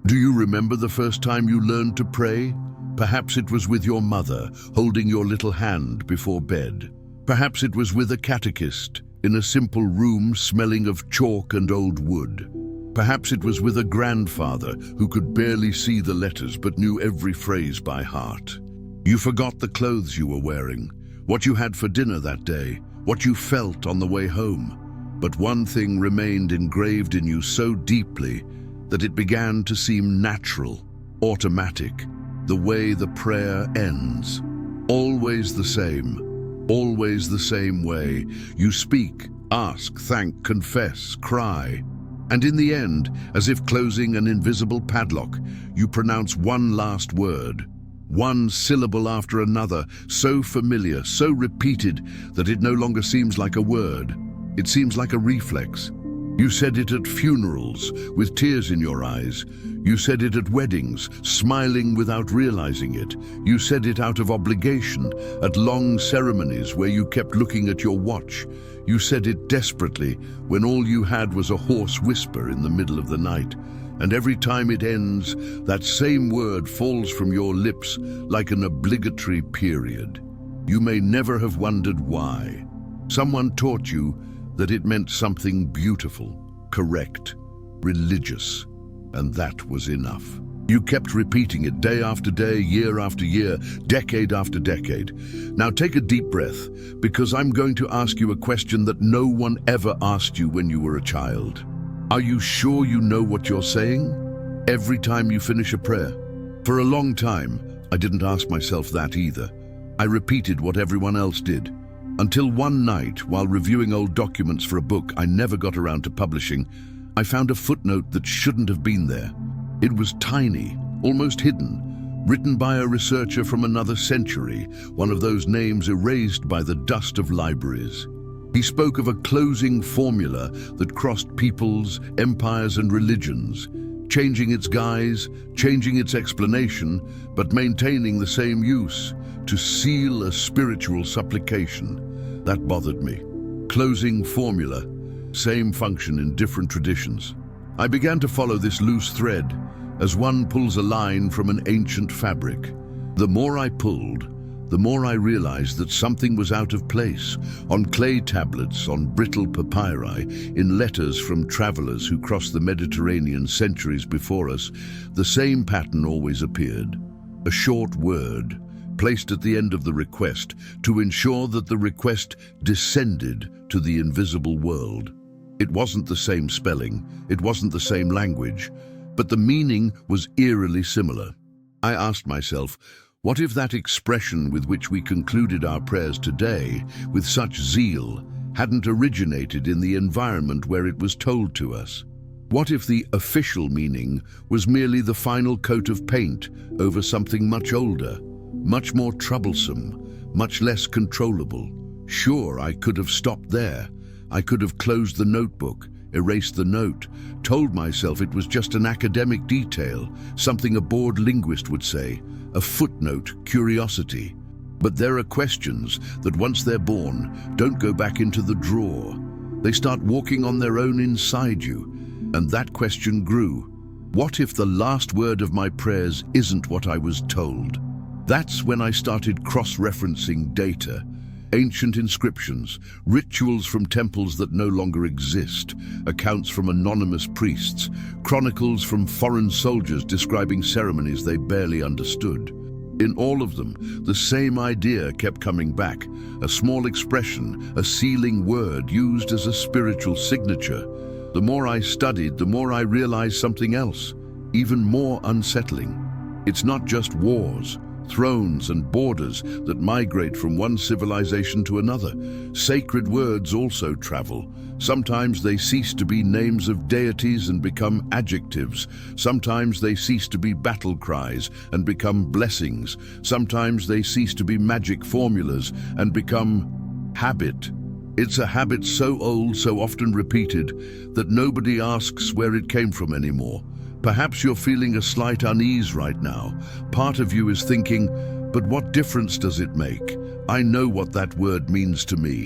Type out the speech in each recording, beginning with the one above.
Do you remember the first time you learned to pray? Perhaps it was with your mother, holding your little hand before bed. Perhaps it was with a catechist, in a simple room smelling of chalk and old wood. Perhaps it was with a grandfather who could barely see the letters but knew every phrase by heart. You forgot the clothes you were wearing, what you had for dinner that day, what you felt on the way home. But one thing remained engraved in you so deeply that it began to seem natural, automatic, the way the prayer ends. Always the same way. You speak, ask, thank, confess, cry. And in the end, as if closing an invisible padlock, you pronounce one last word, one syllable after another, so familiar, so repeated that it no longer seems like a word. It seems like a reflex. You said it at funerals, with tears in your eyes. You said it at weddings, smiling without realizing it. You said it out of obligation, at long ceremonies where you kept looking at your watch. You said it desperately, when all you had was a hoarse whisper in the middle of the night. And every time it ends, that same word falls from your lips like an obligatory period. You may never have wondered why. Someone taught you that it meant something beautiful, correct, religious, and that was enough. You kept repeating it day after day, year after year, decade after decade. Now take a deep breath, because I'm going to ask you a question that no one ever asked you when you were a child. Are you sure you know what you're saying? Every time you finish a prayer? For a long time, I didn't ask myself that either. I repeated what everyone else did. Until one night, while reviewing old documents for a book I never got around to publishing, I found a footnote that shouldn't have been there. It was tiny, almost hidden, written by a researcher from another century, one of those names erased by the dust of libraries. He spoke of a closing formula that crossed peoples, empires, and religions, changing its guise, changing its explanation, but maintaining the same use, to seal a spiritual supplication. That bothered me. Closing formula, same function in different traditions. I began to follow this loose thread, as one pulls a line from an ancient fabric. The more I pulled, the more I realized that something was out of place, on clay tablets, on brittle papyri, in letters from travelers who crossed the Mediterranean centuries before us. The same pattern always appeared. A short word, placed at the end of the request to ensure that the request descended to the invisible world. It wasn't the same spelling, it wasn't the same language, but the meaning was eerily similar. I asked myself, what if that expression with which we concluded our prayers today, with such zeal, hadn't originated in the environment where it was told to us? What if the official meaning was merely the final coat of paint over something much older, much more troublesome, much less controllable? Sure, I could have stopped there. I could have closed the notebook, erased the note, told myself it was just an academic detail, something a bored linguist would say, a footnote curiosity. But there are questions that, once they're born, don't go back into the drawer. They start walking on their own inside you, and that question grew. What if the last word of my prayers isn't what I was told? That's when I started cross-referencing data. Ancient inscriptions, rituals from temples that no longer exist, accounts from anonymous priests, chronicles from foreign soldiers describing ceremonies they barely understood. In all of them, the same idea kept coming back, a small expression, a sealing word used as a spiritual signature. The more I studied, the more I realized something else, even more unsettling. It's not just wars, thrones and borders that migrate from one civilization to another. Sacred words also travel. Sometimes they cease to be names of deities and become adjectives. Sometimes they cease to be battle cries and become blessings. Sometimes they cease to be magic formulas and become habit. It's a habit so old, so often repeated, that nobody asks where it came from anymore. Perhaps you're feeling a slight unease right now. Part of you is thinking, but what difference does it make? I know what that word means to me.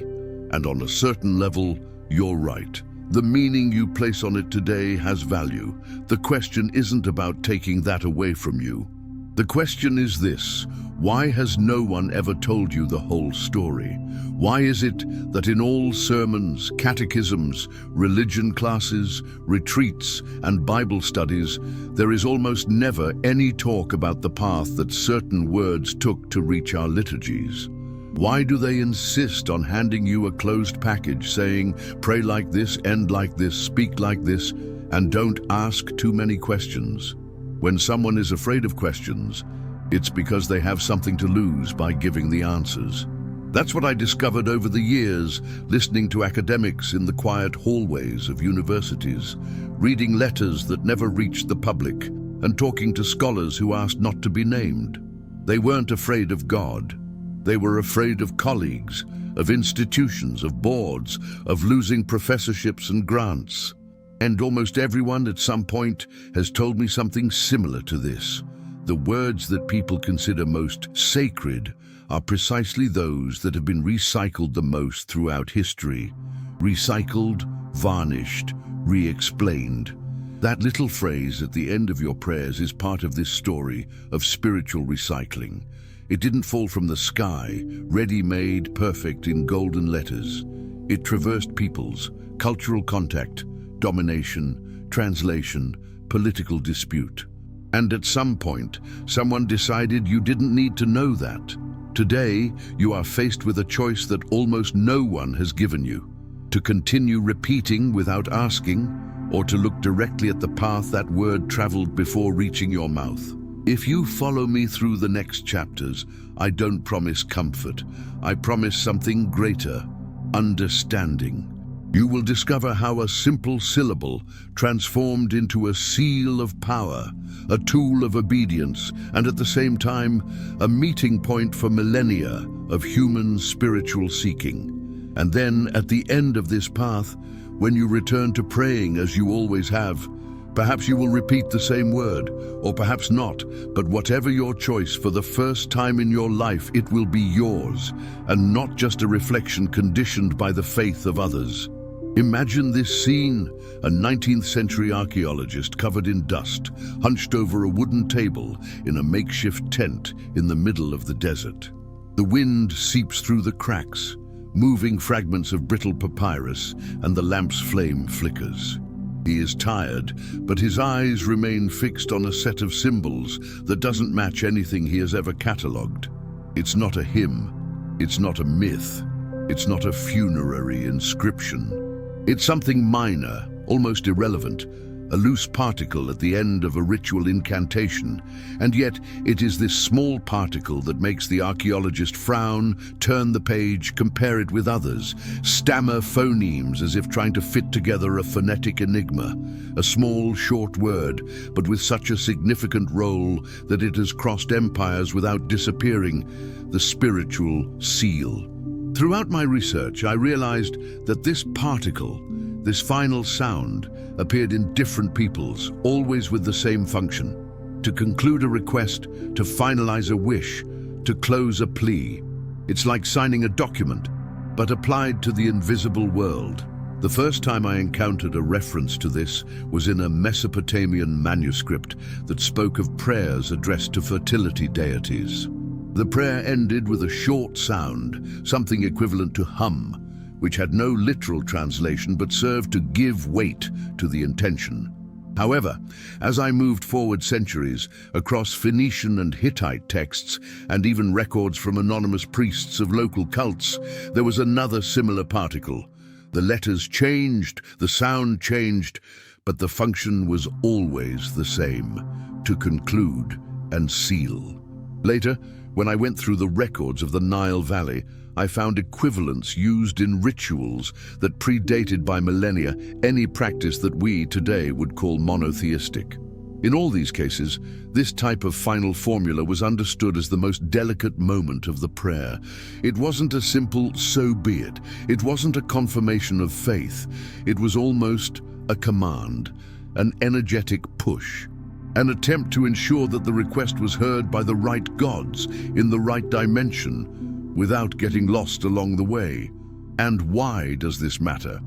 And on a certain level, you're right. The meaning you place on it today has value. The question isn't about taking that away from you. The question is this: why has no one ever told you the whole story? Why is it that in all sermons, catechisms, religion classes, retreats, and Bible studies, there is almost never any talk about the path that certain words took to reach our liturgies? Why do they insist on handing you a closed package saying, pray like this, end like this, speak like this, and don't ask too many questions? When someone is afraid of questions, it's because they have something to lose by giving the answers. That's what I discovered over the years, listening to academics in the quiet hallways of universities, reading letters that never reached the public, and talking to scholars who asked not to be named. They weren't afraid of God. They were afraid of colleagues, of institutions, of boards, of losing professorships and grants. And almost everyone at some point has told me something similar to this. The words that people consider most sacred are precisely those that have been recycled the most throughout history. Recycled, varnished, re-explained. That little phrase at the end of your prayers is part of this story of spiritual recycling. It didn't fall from the sky, ready-made, perfect in golden letters. It traversed peoples, cultural contact, domination, translation, political dispute. And at some point, someone decided you didn't need to know that. Today, you are faced with a choice that almost no one has given you: to continue repeating without asking, or to look directly at the path that word traveled before reaching your mouth. If you follow me through the next chapters, I don't promise comfort. I promise something greater: understanding. You will discover how a simple syllable transformed into a seal of power, a tool of obedience, and at the same time, a meeting point for millennia of human spiritual seeking. And then, at the end of this path, when you return to praying as you always have, perhaps you will repeat the same word, or perhaps not, but whatever your choice, for the first time in your life, it will be yours, and not just a reflection conditioned by the faith of others. Imagine this scene: a 19th century archaeologist covered in dust, hunched over a wooden table in a makeshift tent in the middle of the desert. The wind seeps through the cracks, moving fragments of brittle papyrus, and the lamp's flame flickers. He is tired, but his eyes remain fixed on a set of symbols that doesn't match anything he has ever catalogued. It's not a hymn, it's not a myth, it's not a funerary inscription. It's something minor, almost irrelevant, a loose particle at the end of a ritual incantation, and yet it is this small particle that makes the archaeologist frown, turn the page, compare it with others, stammer phonemes as if trying to fit together a phonetic enigma, a small, short word, but with such a significant role that it has crossed empires without disappearing: the spiritual seal. Throughout my research, I realized that this particle, this final sound, appeared in different peoples, always with the same function: to conclude a request, to finalize a wish, to close a plea. It's like signing a document, but applied to the invisible world. The first time I encountered a reference to this was in a Mesopotamian manuscript that spoke of prayers addressed to fertility deities. The prayer ended with a short sound, something equivalent to hum, which had no literal translation but served to give weight to the intention. However, as I moved forward centuries, across Phoenician and Hittite texts, and even records from anonymous priests of local cults, there was another similar particle. The letters changed, the sound changed, but the function was always the same: to conclude and seal. Later, when I went through the records of the Nile Valley, I found equivalents used in rituals that predated by millennia any practice that we today would call monotheistic. In all these cases, this type of final formula was understood as the most delicate moment of the prayer. It wasn't a simple "so be it." It wasn't a confirmation of faith. It was almost a command, an energetic push. An attempt to ensure that the request was heard by the right gods in the right dimension, without getting lost along the way. And why does this matter?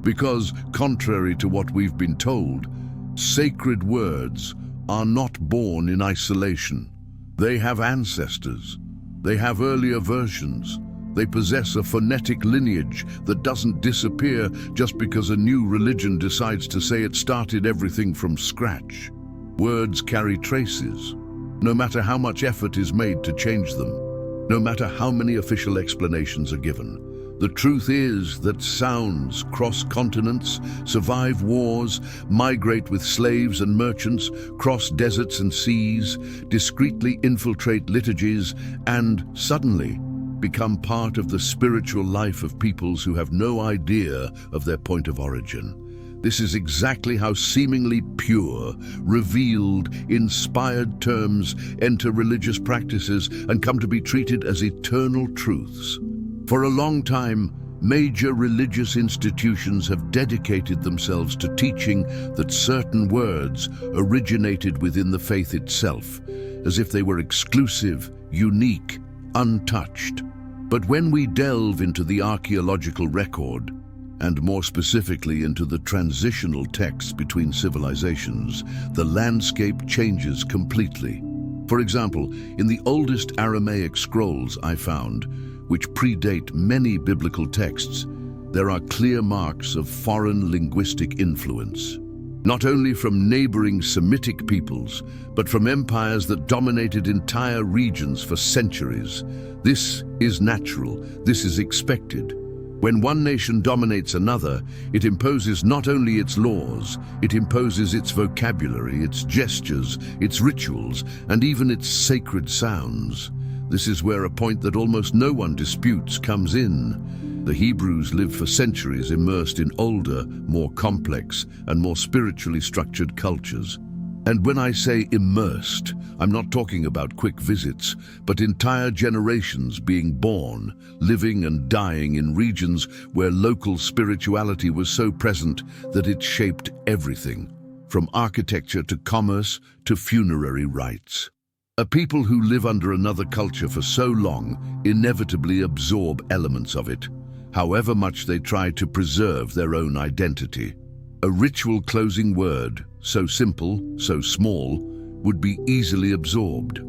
Because, contrary to what we've been told, sacred words are not born in isolation. They have ancestors. They have earlier versions. They possess a phonetic lineage that doesn't disappear just because a new religion decides to say it started everything from scratch. Words carry traces, no matter how much effort is made to change them, no matter how many official explanations are given. The truth is that sounds cross continents, survive wars, migrate with slaves and merchants, cross deserts and seas, discreetly infiltrate liturgies, and suddenly become part of the spiritual life of peoples who have no idea of their point of origin. This is exactly how seemingly pure, revealed, inspired terms enter religious practices and come to be treated as eternal truths. For a long time, major religious institutions have dedicated themselves to teaching that certain words originated within the faith itself, as if they were exclusive, unique, untouched. But when we delve into the archaeological record, and more specifically into the transitional texts between civilizations, the landscape changes completely. For example, in the oldest Aramaic scrolls I found, which predate many biblical texts, there are clear marks of foreign linguistic influence. Not only from neighboring Semitic peoples, but from empires that dominated entire regions for centuries. This is natural, this is expected. When one nation dominates another, it imposes not only its laws, it imposes its vocabulary, its gestures, its rituals, and even its sacred sounds. This is where a point that almost no one disputes comes in. The Hebrews lived for centuries immersed in older, more complex, and more spiritually structured cultures. And when I say immersed, I'm not talking about quick visits, but entire generations being born, living and dying in regions where local spirituality was so present that it shaped everything, from architecture to commerce to funerary rites. A people who live under another culture for so long inevitably absorb elements of it, however much they try to preserve their own identity. A ritual closing word, so simple, so small, would be easily absorbed.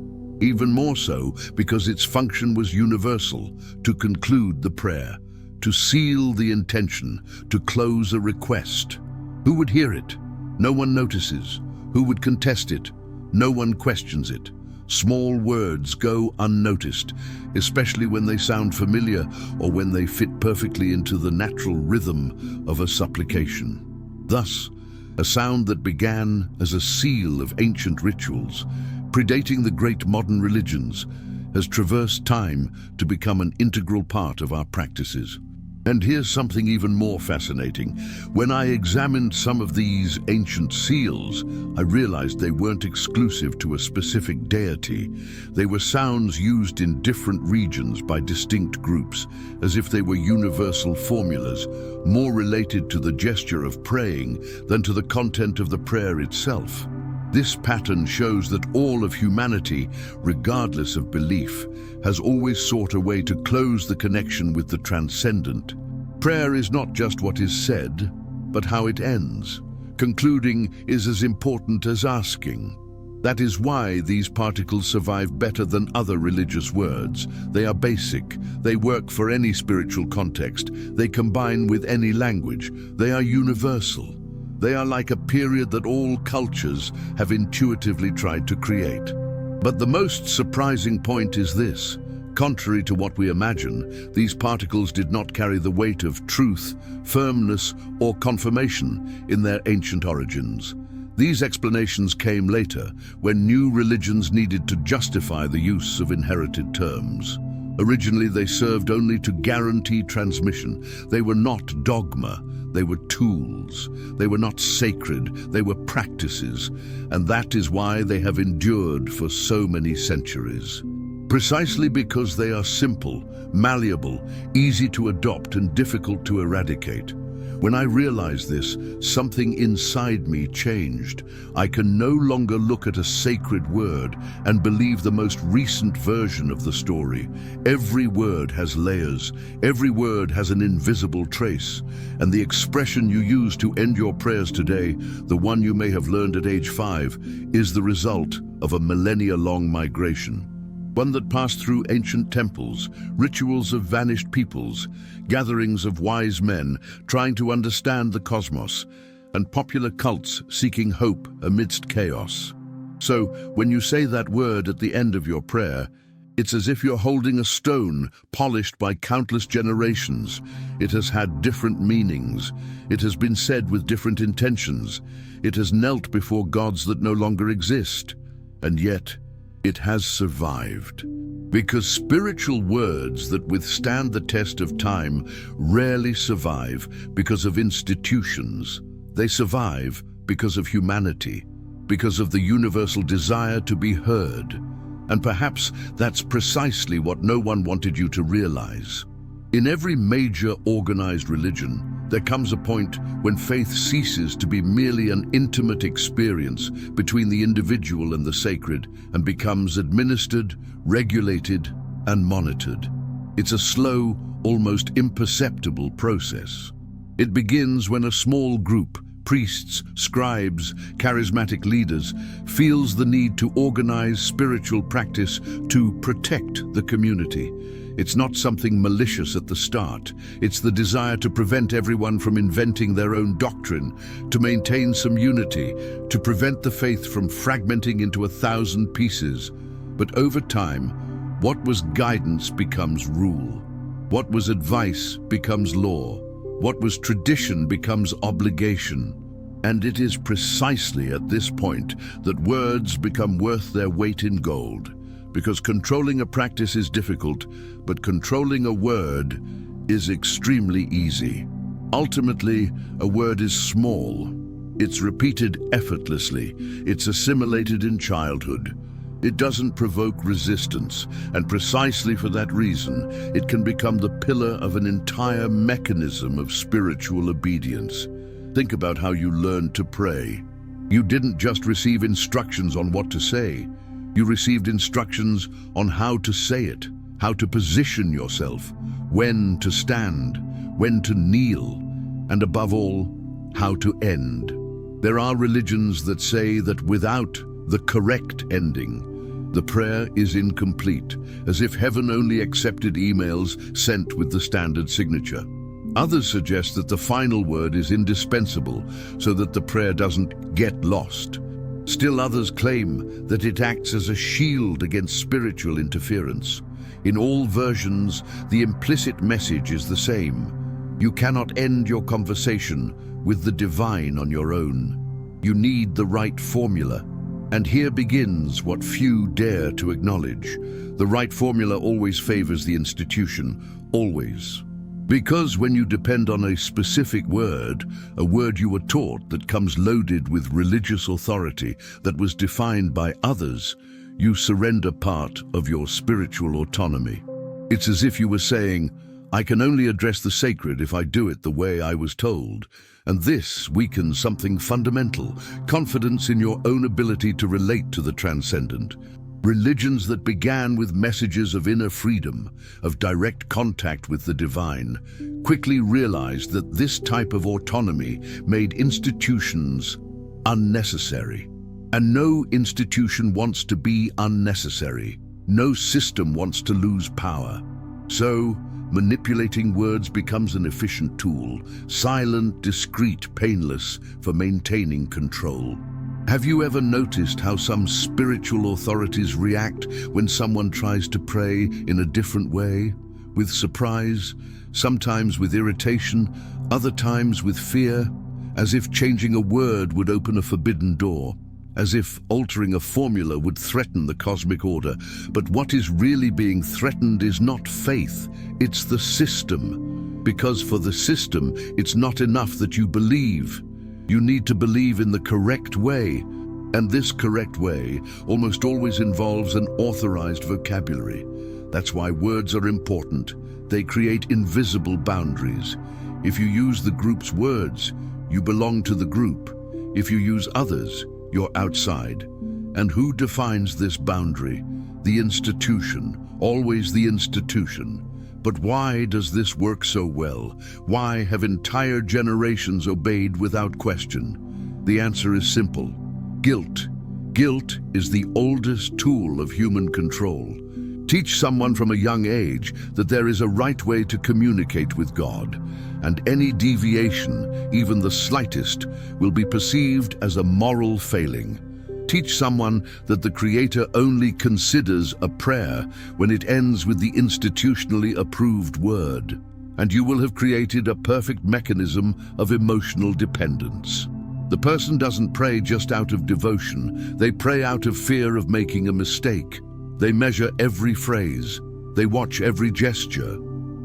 Even more so because its function was universal, to conclude the prayer, to seal the intention, to close a request. Who would hear it? No one notices. Who would contest it? No one questions it. Small words go unnoticed, especially when they sound familiar or when they fit perfectly into the natural rhythm of a supplication. Thus, a sound that began as a seal of ancient rituals, predating the great modern religions, has traversed time to become an integral part of our practices. And here's something even more fascinating. When I examined some of these ancient seals, I realized they weren't exclusive to a specific deity. They were sounds used in different regions by distinct groups, as if they were universal formulas, more related to the gesture of praying than to the content of the prayer itself. This pattern shows that all of humanity, regardless of belief, has always sought a way to close the connection with the transcendent. Prayer is not just what is said, but how it ends. Concluding is as important as asking. That is why these particles survive better than other religious words. They are basic. They work for any spiritual context. They combine with any language. They are universal. They are like a period that all cultures have intuitively tried to create. But the most surprising point is this. Contrary to what we imagine, these particles did not carry the weight of truth, firmness, or confirmation in their ancient origins. These explanations came later, when new religions needed to justify the use of inherited terms. Originally, they served only to guarantee transmission. They were not dogma. They were tools. They were not sacred. They were practices. And that is why they have endured for so many centuries. Precisely because they are simple, malleable, easy to adopt, and difficult to eradicate. When I realized this, something inside me changed. I can no longer look at a sacred word and believe the most recent version of the story. Every word has layers. Every word has an invisible trace. And the expression you use to end your prayers today, the one you may have learned at age 5, is the result of a millennia-long migration. One that passed through ancient temples, rituals of vanished peoples, gatherings of wise men trying to understand the cosmos, and popular cults seeking hope amidst chaos. So, when you say that word at the end of your prayer, it's as if you're holding a stone polished by countless generations. It has had different meanings. It has been said with different intentions. It has knelt before gods that no longer exist. And yet, it has survived. Because spiritual words that withstand the test of time rarely survive because of institutions. They survive because of humanity, because of the universal desire to be heard. And perhaps that's precisely what no one wanted you to realize. In every major organized religion, there comes a point when faith ceases to be merely an intimate experience between the individual and the sacred and becomes administered, regulated, and monitored. It's a slow, almost imperceptible process. It begins when a small group, priests, scribes, charismatic leaders, feels the need to organize spiritual practice to protect the community. It's not something malicious at the start. It's the desire to prevent everyone from inventing their own doctrine, to maintain some unity, to prevent the faith from fragmenting into 1,000 pieces. But over time, what was guidance becomes rule. What was advice becomes law. What was tradition becomes obligation. And it is precisely at this point that words become worth their weight in gold. Because controlling a practice is difficult, but controlling a word is extremely easy. Ultimately, a word is small. It's repeated effortlessly. It's assimilated in childhood. It doesn't provoke resistance, and precisely for that reason, it can become the pillar of an entire mechanism of spiritual obedience. Think about how you learned to pray. You didn't just receive instructions on what to say. You received instructions on how to say it, how to position yourself, when to stand, when to kneel, and above all, how to end. There are religions that say that without the correct ending, the prayer is incomplete, as if heaven only accepted emails sent with the standard signature. Others suggest that the final word is indispensable so that the prayer doesn't get lost. Still others claim that it acts as a shield against spiritual interference. In all versions, the implicit message is the same. You cannot end your conversation with the divine on your own. You need the right formula. And here begins what few dare to acknowledge. The right formula always favors the institution, always. Because when you depend on a specific word, a word you were taught that comes loaded with religious authority that was defined by others, you surrender part of your spiritual autonomy. It's as if you were saying, I can only address the sacred if I do it the way I was told. And this weakens something fundamental, confidence in your own ability to relate to the transcendent. Religions that began with messages of inner freedom, of direct contact with the divine, quickly realized that this type of autonomy made institutions unnecessary. And no institution wants to be unnecessary. No system wants to lose power. So, manipulating words becomes an efficient tool, silent, discreet, painless, for maintaining control. Have you ever noticed how some spiritual authorities react when someone tries to pray in a different way? With surprise, sometimes with irritation, other times with fear, as if changing a word would open a forbidden door, as if altering a formula would threaten the cosmic order. But what is really being threatened is not faith, it's the system. Because for the system, it's not enough that you believe. You need to believe in the correct way, and this correct way almost always involves an authorized vocabulary. That's why words are important. They create invisible boundaries. If you use the group's words, you belong to the group. If you use others, you're outside. And who defines this boundary? The institution, always the institution. But why does this work so well? Why have entire generations obeyed without question? The answer is simple: guilt. Guilt is the oldest tool of human control. Teach someone from a young age that there is a right way to communicate with God, and any deviation, even the slightest, will be perceived as a moral failing. Teach someone that the Creator only considers a prayer when it ends with the institutionally approved word, and you will have created a perfect mechanism of emotional dependence. The person doesn't pray just out of devotion, they pray out of fear of making a mistake. They measure every phrase, they watch every gesture,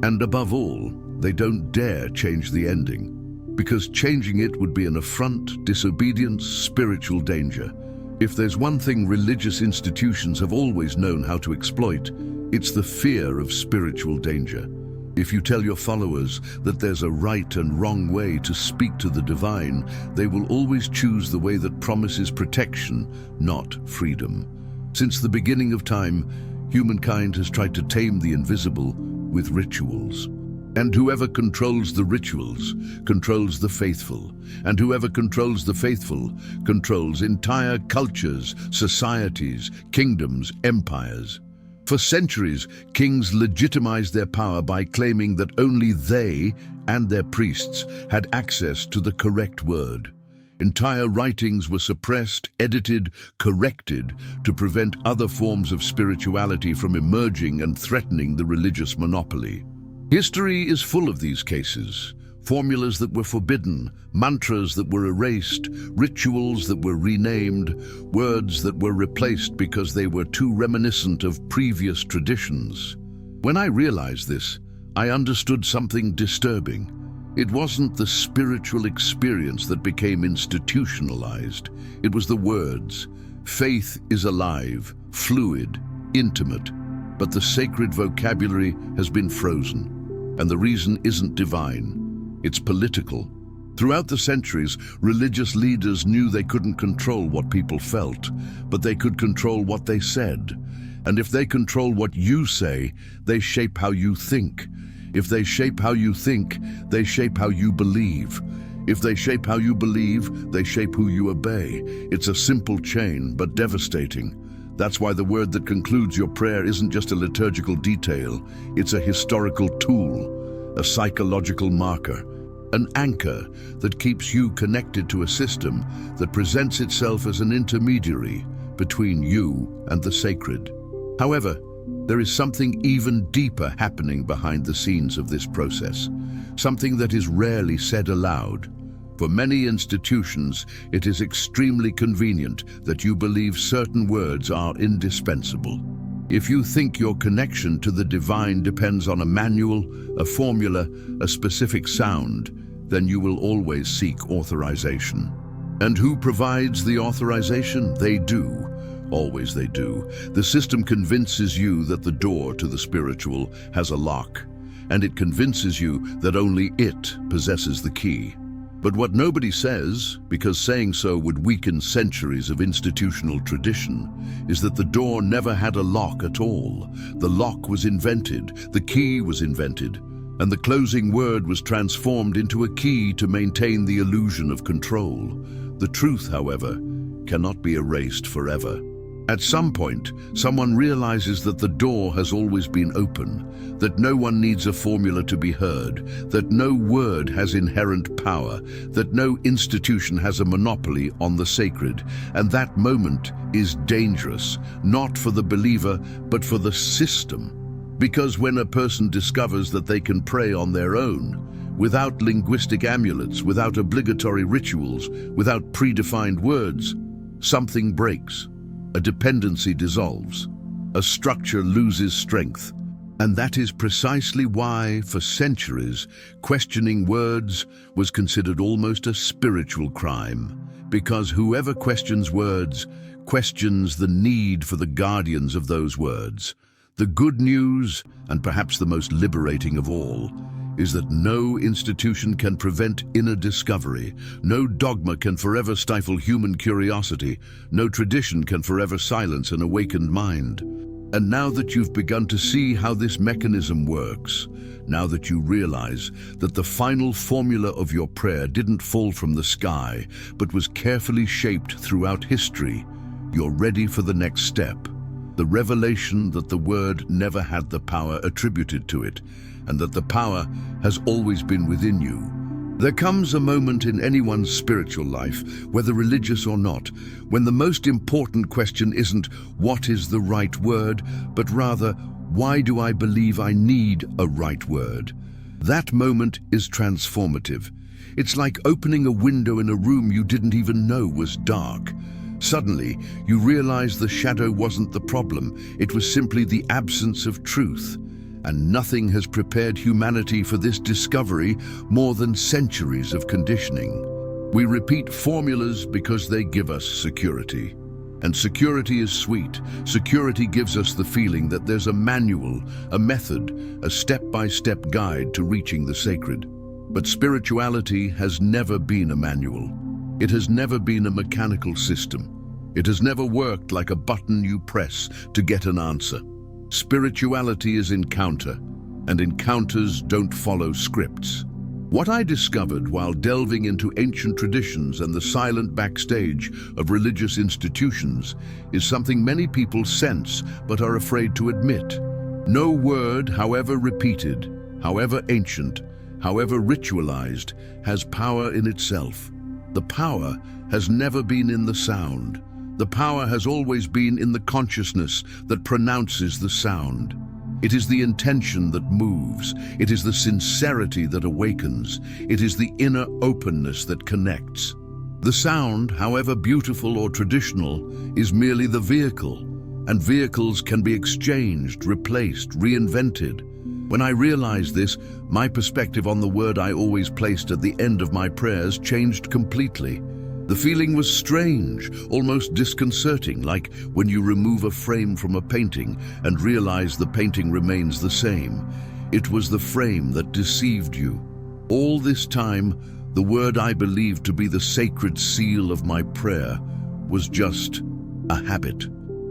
and above all, they don't dare change the ending, because changing it would be an affront, disobedience, spiritual danger. If there's one thing religious institutions have always known how to exploit, it's the fear of spiritual danger. If you tell your followers that there's a right and wrong way to speak to the divine, they will always choose the way that promises protection, not freedom. Since the beginning of time, humankind has tried to tame the invisible with rituals. And whoever controls the rituals controls the faithful. And whoever controls the faithful controls entire cultures, societies, kingdoms, empires. For centuries, kings legitimized their power by claiming that only they and their priests had access to the correct word. Entire writings were suppressed, edited, corrected to prevent other forms of spirituality from emerging and threatening the religious monopoly. History is full of these cases. Formulas that were forbidden, mantras that were erased, rituals that were renamed, words that were replaced because they were too reminiscent of previous traditions. When I realized this, I understood something disturbing. It wasn't the spiritual experience that became institutionalized. It was the words. Faith is alive, fluid, intimate, but the sacred vocabulary has been frozen. And the reason isn't divine, it's political. Throughout the centuries, religious leaders knew they couldn't control what people felt, but they could control what they said. And if they control what you say, they shape how you think. If they shape how you think, they shape how you believe. If they shape how you believe, they shape who you obey. It's a simple chain, but devastating. That's why the word that concludes your prayer isn't just a liturgical detail, it's a historical tool, a psychological marker, an anchor that keeps you connected to a system that presents itself as an intermediary between you and the sacred. However, there is something even deeper happening behind the scenes of this process, something that is rarely said aloud. For many institutions, it is extremely convenient that you believe certain words are indispensable. If you think your connection to the divine depends on a manual, a formula, a specific sound, then you will always seek authorization. And who provides the authorization? They do. Always they do. The system convinces you that the door to the spiritual has a lock, and it convinces you that only it possesses the key. But what nobody says, because saying so would weaken centuries of institutional tradition, is that the door never had a lock at all. The lock was invented, the key was invented, and the closing word was transformed into a key to maintain the illusion of control. The truth, however, cannot be erased forever. At some point, someone realizes that the door has always been open, that no one needs a formula to be heard, that no word has inherent power, that no institution has a monopoly on the sacred, and that moment is dangerous, not for the believer, but for the system. Because when a person discovers that they can pray on their own, without linguistic amulets, without obligatory rituals, without predefined words, something breaks. A dependency dissolves, a structure loses strength, and that is precisely why, for centuries, questioning words was considered almost a spiritual crime, because whoever questions words questions the need for the guardians of those words. The good news, and perhaps the most liberating of all, is that no institution can prevent inner discovery, no dogma can forever stifle human curiosity, no tradition can forever silence an awakened mind. And now that you've begun to see how this mechanism works, now that you realize that the final formula of your prayer didn't fall from the sky, but was carefully shaped throughout history, you're ready for the next step. The revelation that the word never had the power attributed to it, and that the power has always been within you. There comes a moment in anyone's spiritual life, whether religious or not, when the most important question isn't what is the right word, but rather, why do I believe I need a right word? That moment is transformative. It's like opening a window in a room you didn't even know was dark. Suddenly, you realize the shadow wasn't the problem, it was simply the absence of truth. And nothing has prepared humanity for this discovery more than centuries of conditioning. We repeat formulas because they give us security. And security is sweet. Security gives us the feeling that there's a manual, a method, a step-by-step guide to reaching the sacred. But spirituality has never been a manual. It has never been a mechanical system. It has never worked like a button you press to get an answer. Spirituality is encounter, and encounters don't follow scripts. What I discovered while delving into ancient traditions and the silent backstage of religious institutions is something many people sense but are afraid to admit. No word, however repeated, however ancient, however ritualized, has power in itself. The power has never been in the sound. The power has always been in the consciousness that pronounces the sound. It is the intention that moves. It is the sincerity that awakens. It is the inner openness that connects. The sound, however beautiful or traditional, is merely the vehicle, and vehicles can be exchanged, replaced, reinvented. When I realized this, my perspective on the word I always placed at the end of my prayers changed completely. The feeling was strange, almost disconcerting, like when you remove a frame from a painting and realize the painting remains the same. It was the frame that deceived you. All this time, the word I believed to be the sacred seal of my prayer was just a habit,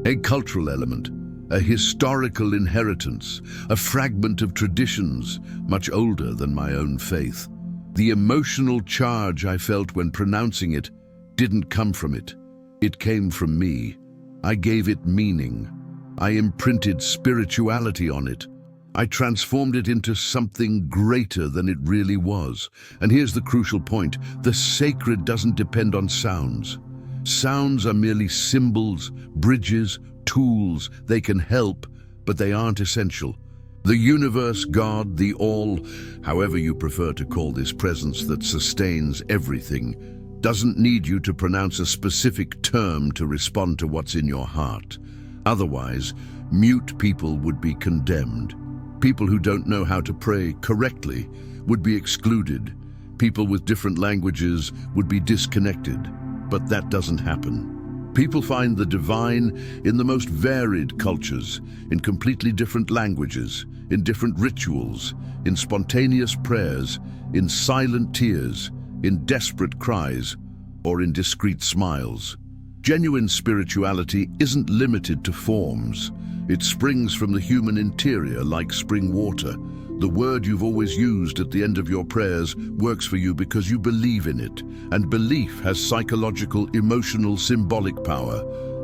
a cultural element, a historical inheritance, a fragment of traditions much older than my own faith. The emotional charge I felt when pronouncing it didn't come from it. It came from me. I gave it meaning. I imprinted spirituality on it. I transformed it into something greater than it really was. And here's the crucial point. The sacred doesn't depend on sounds. Sounds are merely symbols, bridges, tools. They can help, but they aren't essential. The universe, God, the all, however you prefer to call this presence that sustains everything, doesn't need you to pronounce a specific term to respond to what's in your heart. Otherwise, mute people would be condemned. People who don't know how to pray correctly would be excluded. People with different languages would be disconnected. But that doesn't happen. People find the divine in the most varied cultures, in completely different languages, in different rituals, in spontaneous prayers, in silent tears, in desperate cries, or in discreet smiles. Genuine spirituality isn't limited to forms. It springs from the human interior like spring water. The word you've always used at the end of your prayers works for you because you believe in it, and belief has psychological, emotional, symbolic power,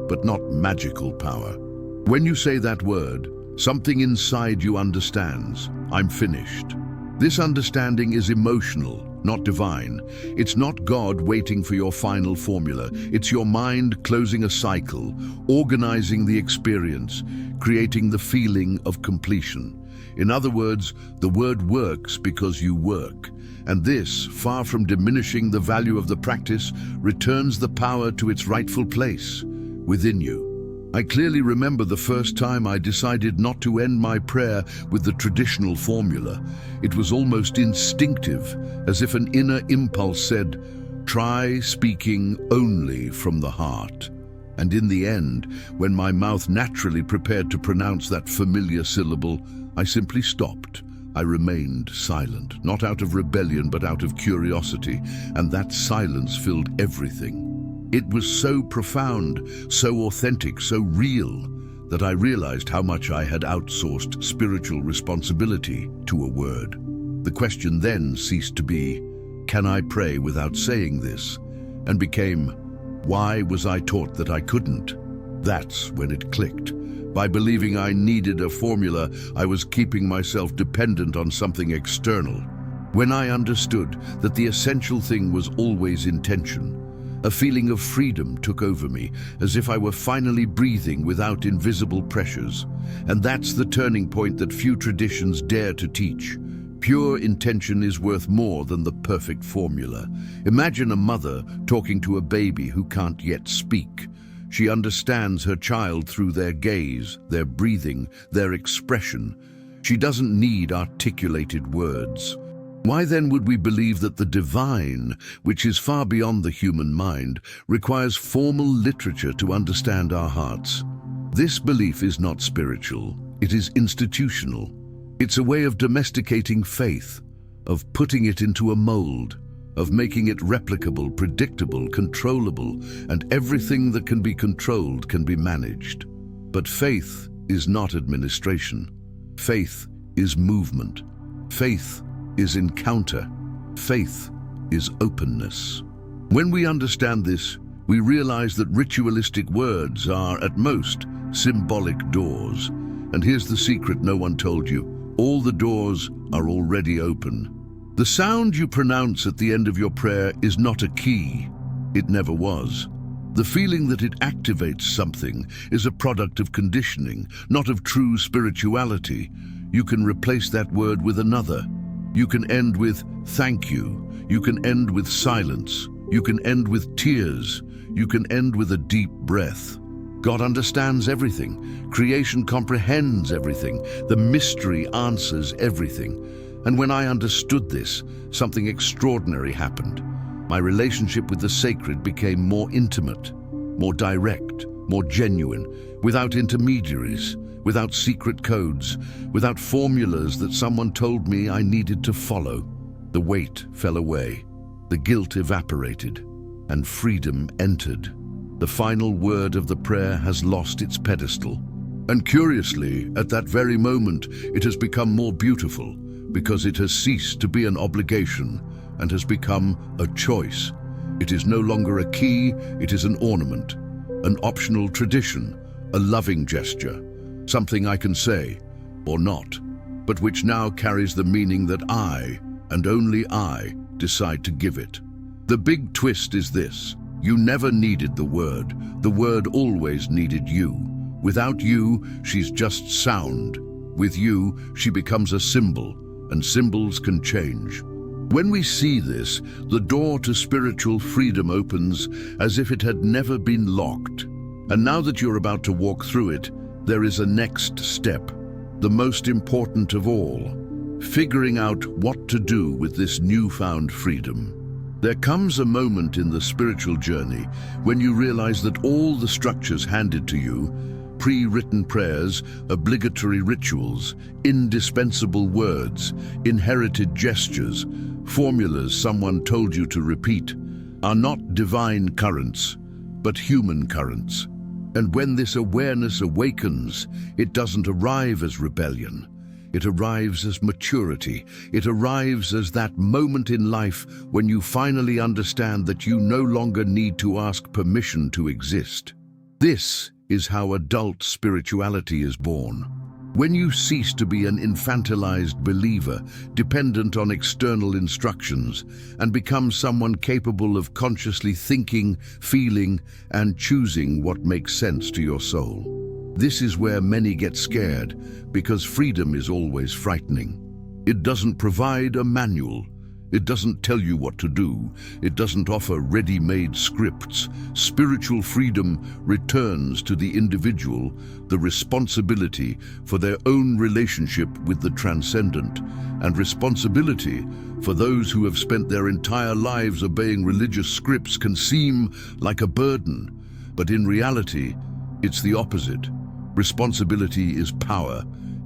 but not magical power. When you say that word, something inside you understands, I'm finished. This understanding is emotional, not divine. It's not God waiting for your final formula. It's your mind closing a cycle, organizing the experience, creating the feeling of completion. In other words, the word works because you work. And this, far from diminishing the value of the practice, returns the power to its rightful place, within you. I clearly remember the first time I decided not to end my prayer with the traditional formula. It was almost instinctive, as if an inner impulse said, try speaking only from the heart. And in the end, when my mouth naturally prepared to pronounce that familiar syllable, I simply stopped. I remained silent, not out of rebellion but out of curiosity, and that silence filled everything. It was so profound, so authentic, so real, that I realized how much I had outsourced spiritual responsibility to a word. The question then ceased to be, "Can I pray without saying this?" and became, "Why was I taught that I couldn't?" That's when it clicked. By believing I needed a formula, I was keeping myself dependent on something external. When I understood that the essential thing was always intention, a feeling of freedom took over me, as if I were finally breathing without invisible pressures. And that's the turning point that few traditions dare to teach. Pure intention is worth more than the perfect formula. Imagine a mother talking to a baby who can't yet speak. She understands her child through their gaze, their breathing, their expression. She doesn't need articulated words. Why then would we believe that the divine, which is far beyond the human mind, requires formal literature to understand our hearts? This belief is not spiritual, it is institutional. It's a way of domesticating faith, of putting it into a mold, of making it replicable, predictable, controllable, and everything that can be controlled can be managed. But faith is not administration. Faith is movement. Faith is encounter. Faith is openness. When we understand this, we realize that ritualistic words are, at most, symbolic doors. And here's the secret no one told you. All the doors are already open. The sound you pronounce at the end of your prayer is not a key. It never was. The feeling that it activates something is a product of conditioning, not of true spirituality. You can replace that word with another. You can end with thank you. You can end with silence. You can end with tears. You can end with a deep breath. God understands everything. Creation comprehends everything. The mystery answers everything. And when I understood this, something extraordinary happened. My relationship with the sacred became more intimate, more direct, more genuine, without intermediaries, without secret codes, without formulas that someone told me I needed to follow. The weight fell away, the guilt evaporated, and freedom entered. The final word of the prayer has lost its pedestal. And curiously, at that very moment, it has become more beautiful, because it has ceased to be an obligation and has become a choice. It is no longer a key, it is an ornament, an optional tradition, a loving gesture, something I can say, or not, but which now carries the meaning that I, and only I, decide to give it. The big twist is this: you never needed the word always needed you. Without you, she's just sound. With you, she becomes a symbol, and symbols can change. When we see this, the door to spiritual freedom opens as if it had never been locked. And now that you're about to walk through it, there is a next step, the most important of all: figuring out what to do with this newfound freedom. There comes a moment in the spiritual journey when you realize that all the structures handed to you, pre-written prayers, obligatory rituals, indispensable words, inherited gestures, formulas someone told you to repeat, are not divine currents, but human currents. And when this awareness awakens, it doesn't arrive as rebellion. It arrives as maturity. It arrives as that moment in life when you finally understand that you no longer need to ask permission to exist. This is how adult spirituality is born. When you cease to be an infantilized believer, dependent on external instructions, and become someone capable of consciously thinking, feeling, and choosing what makes sense to your soul. This is where many get scared, because freedom is always frightening. It doesn't provide a manual. It doesn't tell you what to do. It doesn't offer ready-made scripts. Spiritual freedom returns to the individual the responsibility for their own relationship with the transcendent, and responsibility for those who have spent their entire lives obeying religious scripts can seem like a burden, but in reality, it's the opposite. Responsibility is power,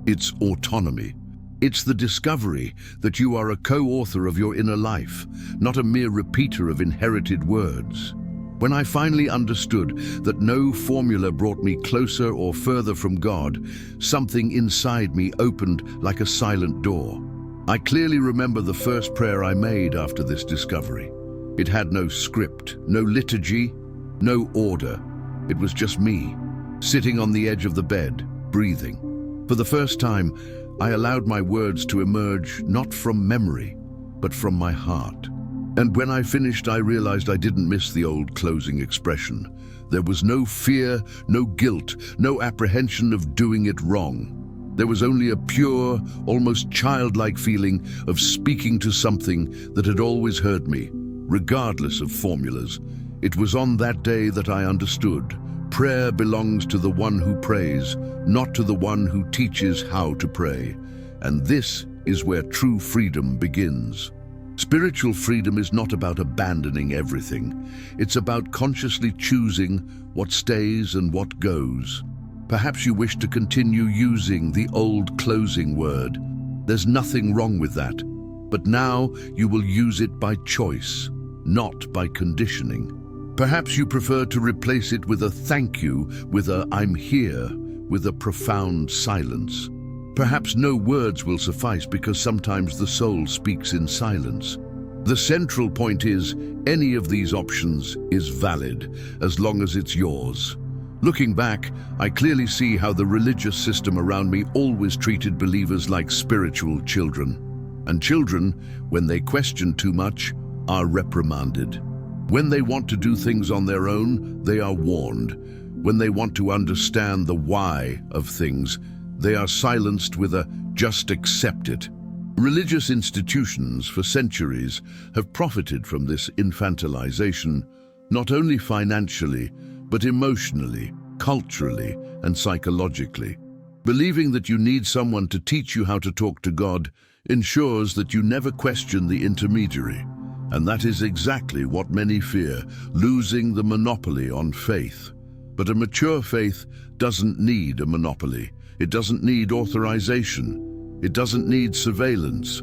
it's autonomy. It's the discovery that you are a co-author of your inner life, not a mere repeater of inherited words. When I finally understood that no formula brought me closer or further from God, something inside me opened like a silent door. I clearly remember the first prayer I made after this discovery. It had no script, no liturgy, no order. It was just me, sitting on the edge of the bed, breathing. For the first time, I allowed my words to emerge not from memory, but from my heart. And when I finished, I realized I didn't miss the old closing expression. There was no fear, no guilt, no apprehension of doing it wrong. There was only a pure, almost childlike feeling of speaking to something that had always heard me, regardless of formulas. It was on that day that I understood. Prayer belongs to the one who prays, not to the one who teaches how to pray. And this is where true freedom begins. Spiritual freedom is not about abandoning everything. It's about consciously choosing what stays and what goes. Perhaps you wish to continue using the old closing word. There's nothing wrong with that. But now you will use it by choice, not by conditioning. Perhaps you prefer to replace it with a thank you, with a I'm here, with a profound silence. Perhaps no words will suffice because sometimes the soul speaks in silence. The central point is, any of these options is valid as long as it's yours. Looking back, I clearly see how the religious system around me always treated believers like spiritual children. And children, when they question too much, are reprimanded. When they want to do things on their own, they are warned. When they want to understand the why of things, they are silenced with a just accept it. Religious institutions for centuries have profited from this infantilization, not only financially, but emotionally, culturally, and psychologically. Believing that you need someone to teach you how to talk to God ensures that you never question the intermediary. And that is exactly what many fear, losing the monopoly on faith. But a mature faith doesn't need a monopoly. It doesn't need authorization. It doesn't need surveillance.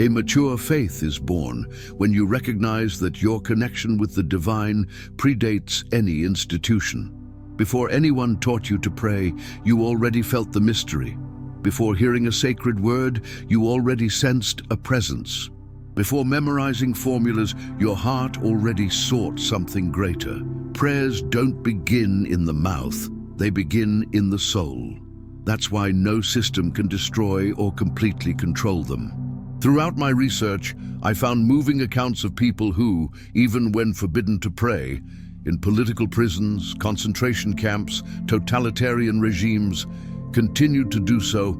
A mature faith is born when you recognize that your connection with the divine predates any institution. Before anyone taught you to pray, you already felt the mystery. Before hearing a sacred word, you already sensed a presence. Before memorizing formulas, your heart already sought something greater. Prayers don't begin in the mouth, they begin in the soul. That's why no system can destroy or completely control them. Throughout my research, I found moving accounts of people who, even when forbidden to pray, in political prisons, concentration camps, totalitarian regimes, continued to do so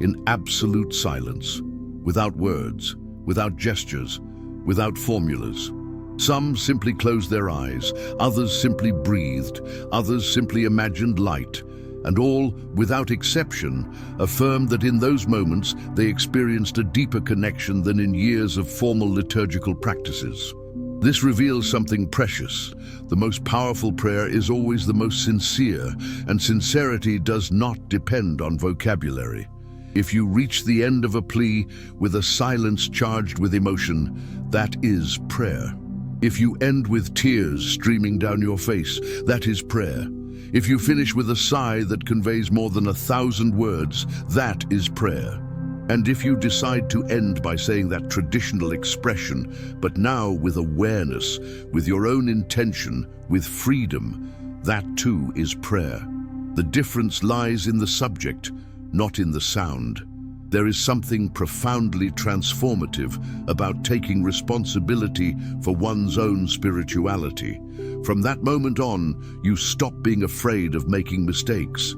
in absolute silence, without words, without gestures, without formulas. Some simply closed their eyes, others simply breathed, others simply imagined light, and all, without exception, affirmed that in those moments they experienced a deeper connection than in years of formal liturgical practices. This reveals something precious. The most powerful prayer is always the most sincere, and sincerity does not depend on vocabulary. If you reach the end of a plea with a silence charged with emotion, that is prayer. If you end with tears streaming down your face, that is prayer. If you finish with a sigh that conveys more than 1,000 words, that is prayer. And if you decide to end by saying that traditional expression, but now with awareness, with your own intention, with freedom, that too is prayer. The difference lies in the subject, not in the sound. There is something profoundly transformative about taking responsibility for one's own spirituality. From that moment on, you stop being afraid of making mistakes,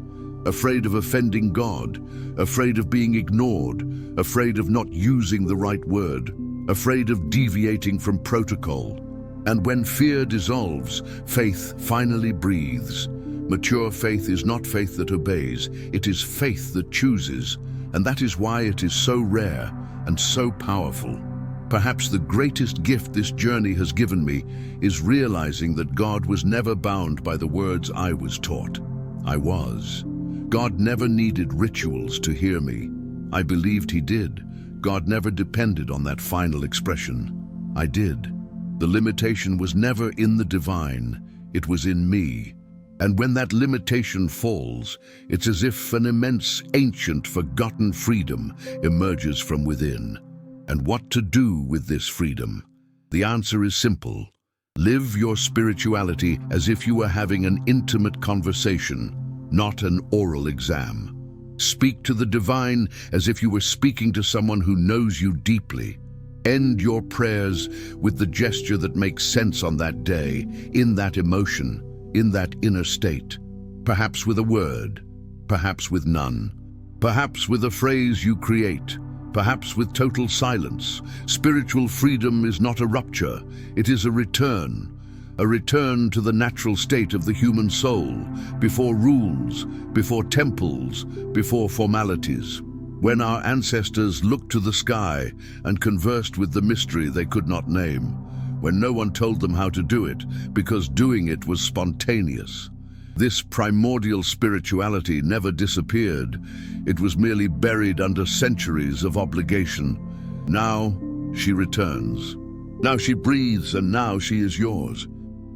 afraid of offending God, afraid of being ignored, afraid of not using the right word, afraid of deviating from protocol. And when fear dissolves, faith finally breathes. Mature faith is not faith that obeys, it is faith that chooses, and that is why it is so rare and so powerful. Perhaps the greatest gift this journey has given me is realizing that God was never bound by the words I was taught. I was. God never needed rituals to hear me. I believed he did. God never depended on that final expression. I did. The limitation was never in the divine, it was in me. And when that limitation falls, it's as if an immense, ancient, forgotten freedom emerges from within. And what to do with this freedom? The answer is simple. Live your spirituality as if you were having an intimate conversation, not an oral exam. Speak to the divine as if you were speaking to someone who knows you deeply. End your prayers with the gesture that makes sense on that day, in that emotion, in that inner state. Perhaps with a word, perhaps with none. Perhaps with a phrase you create, perhaps with total silence. Spiritual freedom is not a rupture, it is a return to the natural state of the human soul, before rules, before temples, before formalities. When our ancestors looked to the sky and conversed with the mystery they could not name, when no one told them how to do it, because doing it was spontaneous. This primordial spirituality never disappeared. It was merely buried under centuries of obligation. Now she returns. Now she breathes, and now she is yours.